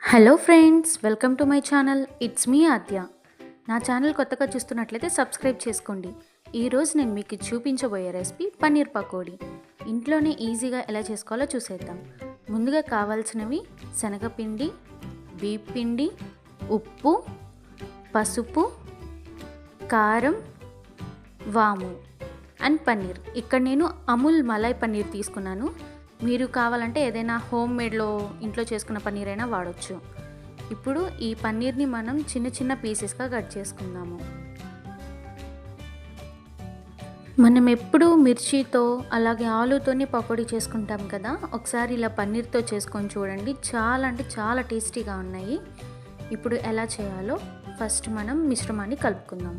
Hello friends, welcome to my channel. It's me Aadya. నా channel కొత్తగా చూస్తున్నట్లయితే సబ్స్క్రైబ్ చేసుకోండి. ఈరోజు నేను మీకు చూపించబోయే రెసిపీ పన్నీర్ పకోడీ. ఇంట్లోనే ఈజీగా ఎలా చేసుకోవాలో చూసేద్దాం. ముందుగా కావాల్సినవి శనగపిండి, బియ్యం పిండి, ఉప్పు, పసుపు, కారం, వాము అండ్ పన్నీర్. ఇక్కడ నేను అమూల్ మలై పన్నీర్ తీసుకున్నాను. మీరు కావాలంటే ఏదైనా హోమ్ మేడ్లో ఇంట్లో చేసుకున్న పన్నీర్ అయినా వాడచ్చు. ఇప్పుడు ఈ పన్నీర్ని మనం చిన్న చిన్న పీసెస్గా కట్ చేసుకుందాము. మనం ఎప్పుడు మిర్చితో అలాగే ఆలూతోనే పకోడీ చేసుకుంటాం కదా, ఒకసారి ఇలా పన్నీర్తో చేసుకొని చూడండి. చాలా అంటే చాలా టేస్టీగా ఉన్నాయి. ఇప్పుడు ఎలా చేయాలో ఫస్ట్ మనం మిశ్రమాన్ని కలుపుకుందాం.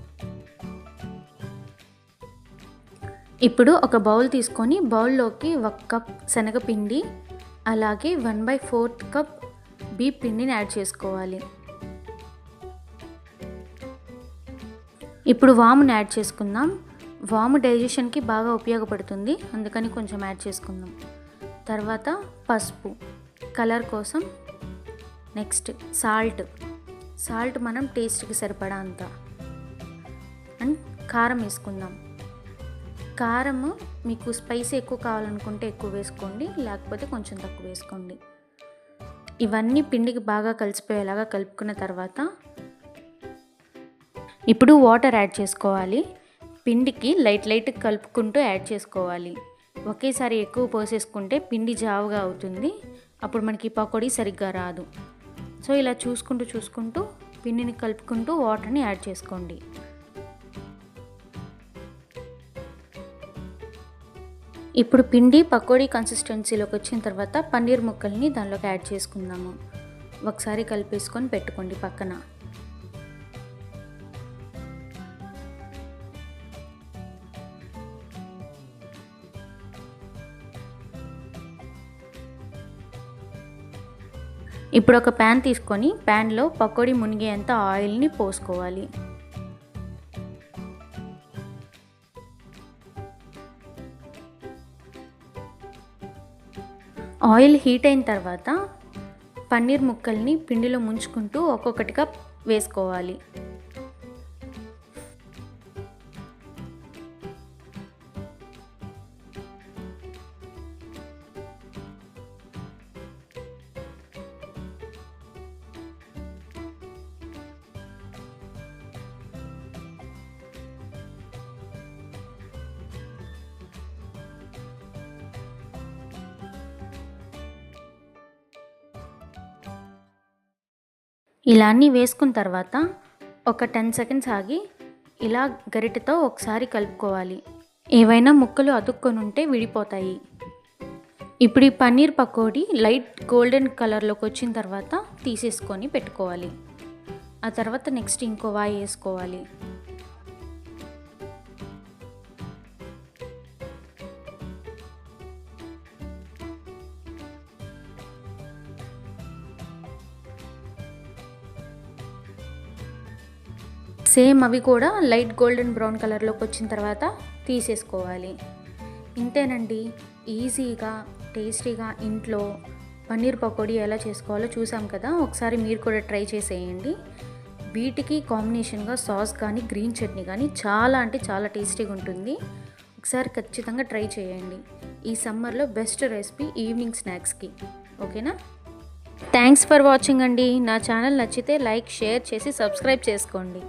ఇప్పుడు ఒక బౌల్ తీసుకొని బౌల్లోకి 1 కప్ శనగపిండి అలాగే 1/4 కప్ బియ్యం పిండిని యాడ్ చేసుకోవాలి. ఇప్పుడు వాముని యాడ్ చేసుకుందాం. వాము డైజెషన్కి బాగా ఉపయోగపడుతుంది, అందుకని కొంచెం యాడ్ చేసుకుందాం. తర్వాత పసుపు కలర్ కోసం. నెక్స్ట్ సాల్ట్ మనం టేస్ట్కి సరిపడా అంత. అండ్ కారం వేసుకుందాం. కారము మీకు స్పైసీ ఎక్కువ కావాలనుకుంటే ఎక్కువ వేసుకోండి, లేకపోతే కొంచెం తక్కువ వేసుకోండి. ఇవన్నీ పిండికి బాగా కలిసిపోయేలాగా కలుపుకున్న తర్వాత ఇప్పుడు వాటర్ యాడ్ చేసుకోవాలి. పిండికి లైట్ కలుపుకుంటూ యాడ్ చేసుకోవాలి. ఒకేసారి ఎక్కువ పోసేసుకుంటే పిండి జావుగా అవుతుంది, అప్పుడు మనకి పకోడీ సరిగ్గా రాదు. సో ఇలా చూసుకుంటూ పిండిని కలుపుకుంటూ వాటర్ని యాడ్ చేసుకోండి. ఇప్పుడు పిండి పకోడీ కన్సిస్టెన్సీలోకి వచ్చిన తర్వాత పన్నీర్ ముక్కల్ని దానిలోకి యాడ్ చేసుకుందాము. ఒకసారి కలిపేసుకొని పెట్టుకోండి పక్కన. ఇప్పుడు ఒక ప్యాన్ తీసుకొని ప్యాన్లో పకోడీ మునిగేంత ఆయిల్ని పోసుకోవాలి. ఆయిల్ హీట్ అయిన తర్వాత పన్నీర్ ముక్కల్ని పిండిలో ముంచుకుంటూ ఒక్కొక్కటిగా వేసుకోవాలి. ఇలా అన్నీ వేసుకున్న తర్వాత ఒక 10 సెకండ్స్ ఆగి ఇలా గరిటెతో ఒకసారి కలుపుకోవాలి. ఏవైనా ముక్కలు అతుక్కొని ఉంటే విడిపోతాయి. ఇప్పుడు ఈ పన్నీర్ పకోడీ లైట్ గోల్డెన్ కలర్లోకి వచ్చిన తర్వాత తీసేసుకొని పెట్టుకోవాలి. ఆ తర్వాత నెక్స్ట్ ఇంకో వాయి వేసుకోవాలి. సేమ్ అవి కూడా లైట్ గోల్డెన్ బ్రౌన్ కలర్లోకి వచ్చిన తర్వాత తీసేసుకోవాలి. ఇంతేనండి, ఈజీగా టేస్టీగా ఇంట్లో పన్నీర్ పకోడీ ఎలా చేసుకోవాలో చూసాం కదా. ఒకసారి మీరు కూడా ట్రై చేసేయండి. వీటికి కాంబినేషన్గా సాస్ కానీ గ్రీన్ చట్నీ కానీ చాలా అంటే చాలా టేస్టీగా ఉంటుంది. ఒకసారి ఖచ్చితంగా ట్రై చేయండి. ఈ సమ్మర్లో బెస్ట్ రెసిపీ ఈవినింగ్ స్నాక్స్కి. ఓకేనా? థ్యాంక్స్ ఫర్ వాచింగ్ అండి. నా ఛానల్ నచ్చితే లైక్, షేర్ చేసి సబ్స్క్రైబ్ చేసుకోండి.